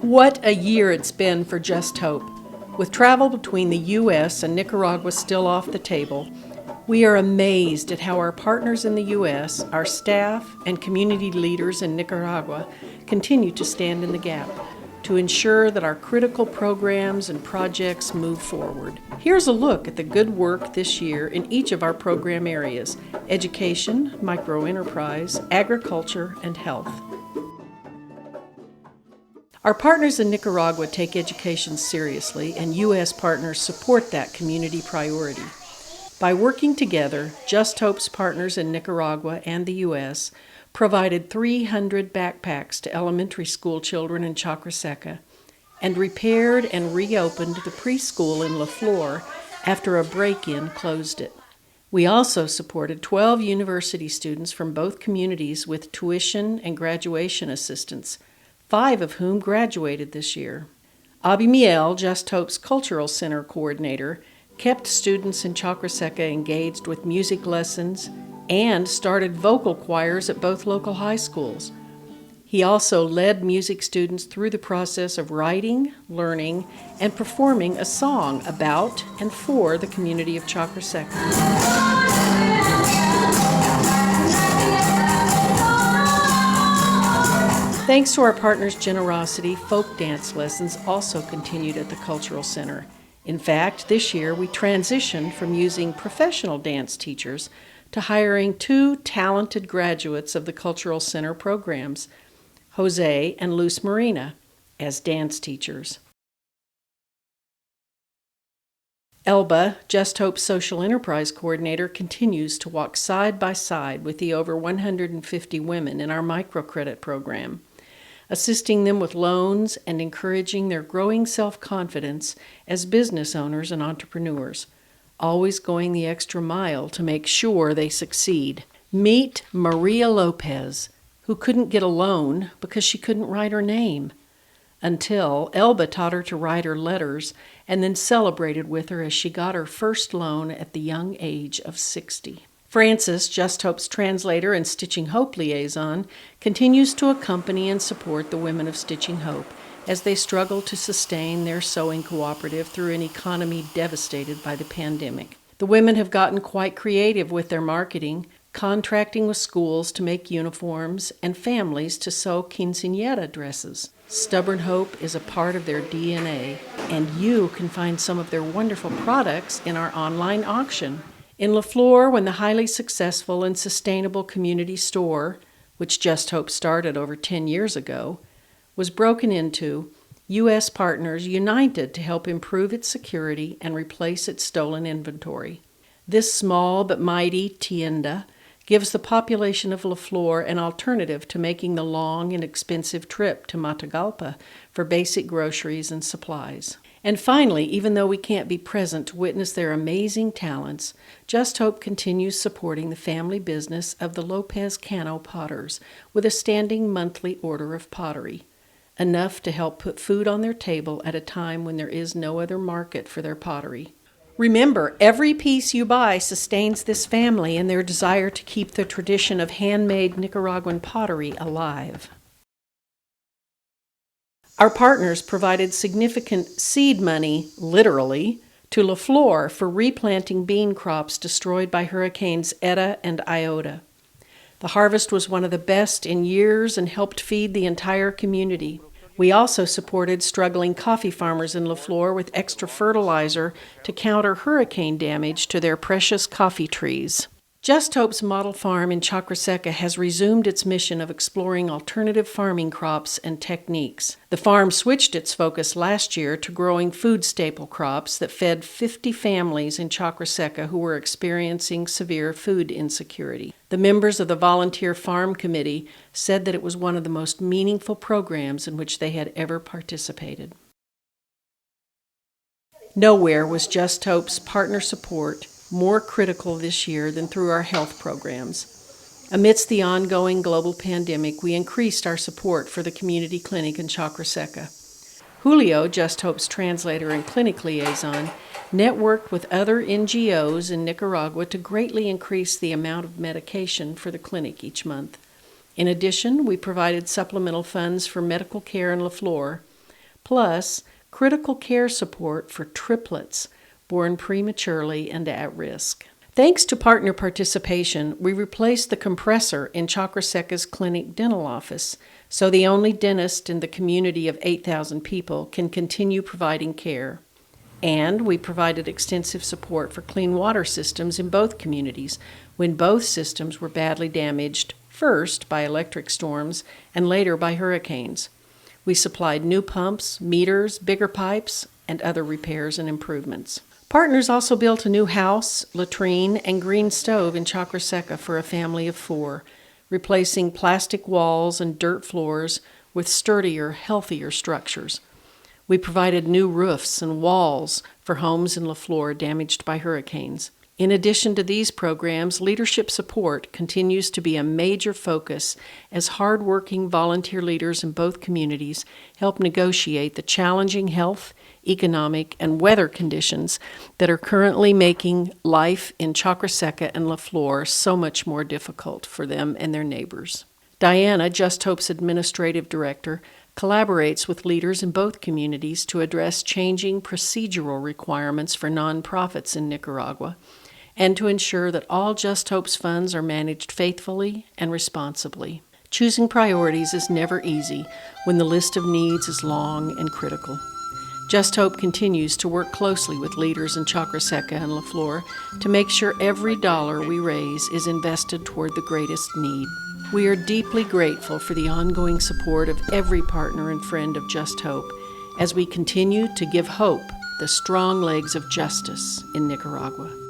What a year it's been for Just Hope. With travel between the U.S. and Nicaragua still off the table, we are amazed at how our partners in the U.S., our staff, and community leaders in Nicaragua continue to stand in the gap to ensure that our critical programs and projects move forward. Here's a look at the good work this year in each of our program areas: education, microenterprise, agriculture, and health. Our partners in Nicaragua take education seriously, and U.S. partners support that community priority. By working together, Just Hope's partners in Nicaragua and the U.S. provided 300 backpacks to elementary school children in Chacra Seca and repaired and reopened the preschool in La Flor after a break-in closed it. We also supported 12 university students from both communities with tuition and graduation assistance, 5 of whom graduated this year. Abimiel, Just Hope's Cultural Center coordinator, kept students in Chacra Seca engaged with music lessons and started vocal choirs at both local high schools. He also led music students through the process of writing, learning, and performing a song about and for the community of Chacra Seca. Thanks to our partners' generosity, folk dance lessons also continued at the Cultural Center. In fact, this year we transitioned from using professional dance teachers to hiring 2 talented graduates of the Cultural Center programs, Jose and Luz Marina, as dance teachers. Elba, Just Hope's Social Enterprise Coordinator, continues to walk side by side with the over 150 women in our microcredit program, assisting them with loans and encouraging their growing self-confidence as business owners and entrepreneurs, always going the extra mile to make sure they succeed. Meet Maria Lopez, who couldn't get a loan because she couldn't write her name, until Elba taught her to write her letters and then celebrated with her as she got her first loan at the young age of 60. Frances, Just Hope's translator and Stitching Hope liaison, continues to accompany and support the women of Stitching Hope as they struggle to sustain their sewing cooperative through an economy devastated by the pandemic. The women have gotten quite creative with their marketing, contracting with schools to make uniforms and families to sew quinceañera dresses. Stubborn Hope is a part of their DNA, and you can find some of their wonderful products in our online auction. In La Flor, when the highly successful and sustainable community store, which Just Hope started over 10 years ago, was broken into, U.S. partners united to help improve its security and replace its stolen inventory. This small but mighty tienda gives the population of La Flor an alternative to making the long and expensive trip to Matagalpa for basic groceries and supplies. And finally, even though we can't be present to witness their amazing talents, Just Hope continues supporting the family business of the Lopez Cano Potters with a standing monthly order of pottery, enough to help put food on their table at a time when there is no other market for their pottery. Remember, every piece you buy sustains this family and their desire to keep the tradition of handmade Nicaraguan pottery alive. Our partners provided significant seed money, literally, to La Flor for replanting bean crops destroyed by hurricanes Eta and Iota. The harvest was one of the best in years and helped feed the entire community. We also supported struggling coffee farmers in La Flor with extra fertilizer to counter hurricane damage to their precious coffee trees. Just Hope's model farm in Chacra Seca has resumed its mission of exploring alternative farming crops and techniques. The farm switched its focus last year to growing food staple crops that fed 50 families in Chacra Seca who were experiencing severe food insecurity. The members of the Volunteer Farm Committee said that it was one of the most meaningful programs in which they had ever participated. Nowhere was Just Hope's partner support more critical this year than through our health programs. Amidst the ongoing global pandemic, we increased our support for the community clinic in Chacra Seca. Julio, Just Hope's translator and clinic liaison, networked with other NGOs in Nicaragua to greatly increase the amount of medication for the clinic each month. In addition, we provided supplemental funds for medical care in LaFleur, plus critical care support for triplets born prematurely and at risk. Thanks to partner participation, we replaced the compressor in Chakraseca's clinic dental office, so the only dentist in the community of 8,000 people can continue providing care. And we provided extensive support for clean water systems in both communities when both systems were badly damaged, first by electric storms and later by hurricanes. We supplied new pumps, meters, bigger pipes, and other repairs and improvements. Partners also built a new house, latrine, and green stove in Chakraseca for a family of 4, replacing plastic walls and dirt floors with sturdier, healthier structures. We provided new roofs and walls for homes in LaFleur damaged by hurricanes. In addition to these programs, leadership support continues to be a major focus as hardworking volunteer leaders in both communities help negotiate the challenging health, economic, and weather conditions that are currently making life in Chakraseca and LaFleur so much more difficult for them and their neighbors. Diana, JustHope's administrative director, collaborates with leaders in both communities to address changing procedural requirements for nonprofits in Nicaragua and to ensure that all JustHope's funds are managed faithfully and responsibly. Choosing priorities is never easy when the list of needs is long and critical. JustHope continues to work closely with leaders in Chakraseca and LaFleur to make sure every dollar we raise is invested toward the greatest need. We are deeply grateful for the ongoing support of every partner and friend of JustHope as we continue to give hope the strong legs of justice in Nicaragua.